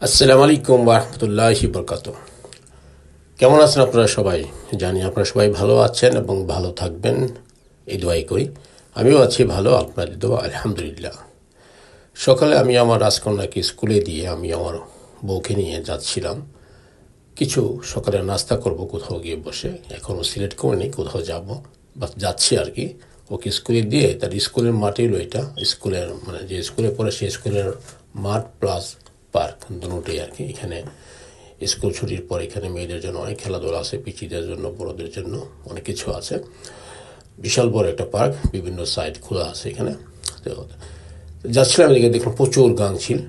আসসালামু আলাইকুম ওয়া রাহমাতুল্লাহি ওয়া বারাকাতুহু। কেমন আছেন আপনারা সবাই? জানি আপনারা সবাই ভালো আছেন এবং ভালো থাকবেন, এই দোয়াই করি। আমিও আছি ভালো, আপনাদের দোয়া আলহামদুলিল্লাহ। সকালে আমি আমার রাজকন্যাকে স্কুলে দিয়ে আমি আমার বউকে নিয়ে যাচ্ছিলাম। কিছু সকালে নাস্তা করব কোথাও গিয়ে বসে, এখনও সিলেক্ট করিনি কোথাও যাব বা যাচ্ছি আর কি। ওকে স্কুলে দিয়ে তার স্কুলের মাঠে এলো, এটা স্কুলের মানে যে স্কুলে পড়ে সেই স্কুলের মাঠ প্লাস পার্ক দুটোই আর কি। এখানে স্কুল ছুটির পর এখানে মেয়েদের জন্য অনেক খেলাধুলা আছে, পিচিদের জন্য, বড়দের জন্য অনেক কিছু আছে। বিশাল বড় একটা পার্ক, বিভিন্ন সাইড খোলা আছে এখানে। তো যাচ্ছিলাম এদিকে, দেখলাম প্রচুর গাংচিল।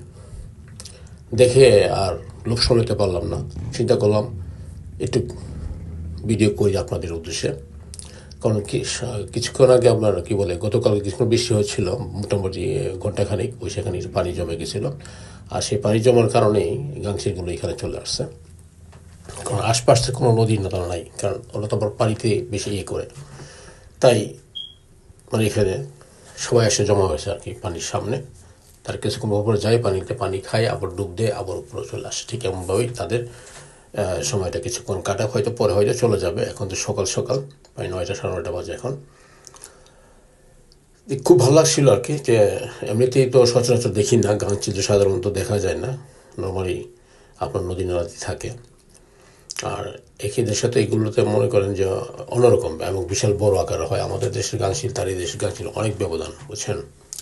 দেখে আর লোক সামলাতে পারলাম না, চিন্তা করলাম একটু ভিডিও করি আপনাদের উদ্দেশ্যে। কারণ কি কিছুক্ষণ আগে আপনার কি বলে গতকাল কিছুক্ষণ বৃষ্টি হয়েছিল, মোটামুটি ঘন্টাখানিক, ওই সেখানে পানি জমে গেছিলো। আর সেই পানি জমার কারণেই গাংচিলগুলো এখানে চলে আসছে। কারণ আশপাশে কোনো নদী নালা নাই, কারণ ওরা তো আবার পানিতে বেশি করে। তাই মানে এখানে সবাই এসে জমা হয়েছে আর কি পানির সামনে। তার কিছুক্ষণ উপরে যায়, পানিতে পানি খায়, আবার ডুব দেয়, আবার উপরে চলে আসে। ঠিক এমনভাবেই তাদের সময়টা কিছুক্ষণ কাটা, হয়তো পরে হয়তো চলে যাবে। এখন তো সকাল সকাল প্রায় 9টা সাড়ে 9টা বাজে এখন। খুব ভালো লাগছিল আর কি, যে এমনিতেই তো সচরাচর দেখি না, গাংচিল তো সাধারণত দেখা যায় না, নর্মালি আপনার নদী নালাতে থাকে। আর একই দেশে তো এগুলোতে মনে করেন যে অন্যরকম এবং বিশাল বড় আকারে হয়। আমাদের দেশের গাংচিল তার এই দেশের গাংচিল অনেক ব্যবধান, বুঝছেন।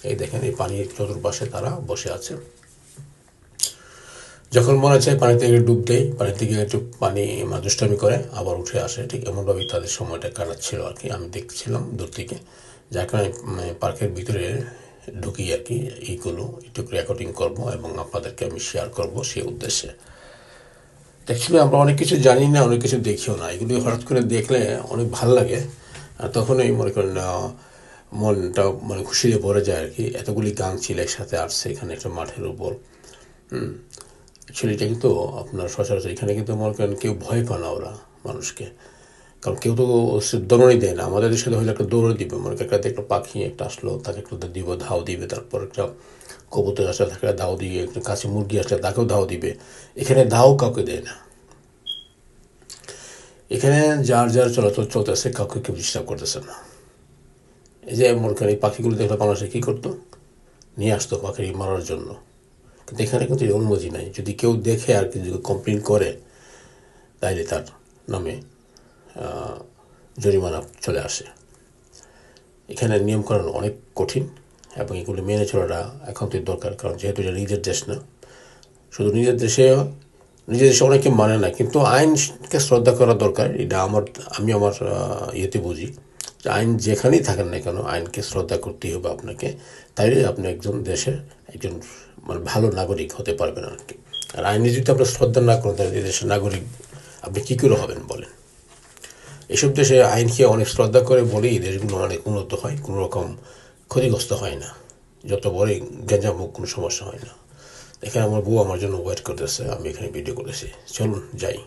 এই দেখেন, এই পানির চতুর্পাশে তারা বসে আছে। যখন মনে চায় পানি থেকে ডুব দেয়, পানি থেকে একটু পানি দুষ্টামি করে, আবার উঠে আসে। ঠিক এমনভাবেই তাদের সময়টা কাটাচ্ছিল আর কি, আমি দেখছিলাম দূর থেকে। যার কারণে পার্কের ভিতরে ঢুকি আর কি, এইগুলো একটু রেকর্ডিং করবো এবং আপনাদেরকে আমি শেয়ার করব সেই উদ্দেশ্যে। অ্যাকচুয়ালি আমরা অনেক কিছু জানি না, অনেক কিছু দেখিও না, এগুলি হঠাৎ করে দেখলে অনেক ভালো লাগে। আর তখনই মনে করেন মনটা মানে খুশিতে ভরে যায় আর কি। এতগুলি গাংচিল একসাথে আসছে এখানে একটা মাঠের উপর। অ্যাকচুয়ালি এটা কিন্তু আপনার সচরাচর এখানে কিন্তু মনে করেন কেউ ভয় পায় না ওরা মানুষকে। কারণ কেউ তো দৌড়ই দেয় না। আমাদের দেশে হলে একটা দৌড়ে দিবে, মনে করেন একটা পাখি একটা আসলো, তাকে একটা দিব, ধাও দিবে। তারপর একটা কবুতর আসলে তাকে ধাও দিয়ে, একটা কাছে মুরগি আসলে তাকেও ধাও দিবে। এখানে ধাও কাউকে দেয় না। এখানে যার যার চলাচল চলতেছে, কাউকে কেউ ডিস্টার্ব করতেছে না। এই যে মনে করেন এই পাখিগুলো দেখলে বাংলাদেশে কী করতো, নিয়ে আসতো পাখি মারার জন্য। কিন্তু এখানে কিন্তু এই অনুমতি নাই। যদি কেউ দেখে আর কিছু কমপ্লেন করে, তাইলে তার নামে জরিমানা চলে আসে। এখানে নিয়মকানুন অনেক কঠিন এবং এগুলো মেনে চলাটা এখন তো দরকার। কারণ যেহেতু এটা নিজের দেশ না, শুধু নিজের দেশে অনেকে মানে না, কিন্তু আইনকে শ্রদ্ধা করা দরকার। এটা আমি আমার ইয়েতে বুঝি যে আইন যেখানেই থাকেন না কেন, আইনকে শ্রদ্ধা করতেই হবে আপনাকে। তাইলে আপনি একজন দেশের একজন মানে ভালো নাগরিক হতে পারবেন আর কি। আর আইনে যদি আপনার শ্রদ্ধা না করেন, তাহলে দেশের নাগরিক আপনি কী করে হবেন বলেন। এসব দেশে আইনকে অনেক শ্রদ্ধা করে বলেই দেশগুলো অনেক উন্নত হয়, কোনো রকম ক্ষতিগ্রস্ত হয় না, যত বড়ই গ্যাঞ্জাম হোক কোনো সমস্যা হয় না। এখানে আমার বউ আমার জন্য ওয়েট করতেছে, আমি এখানে ভিডিও করেছি। চলুন যাই।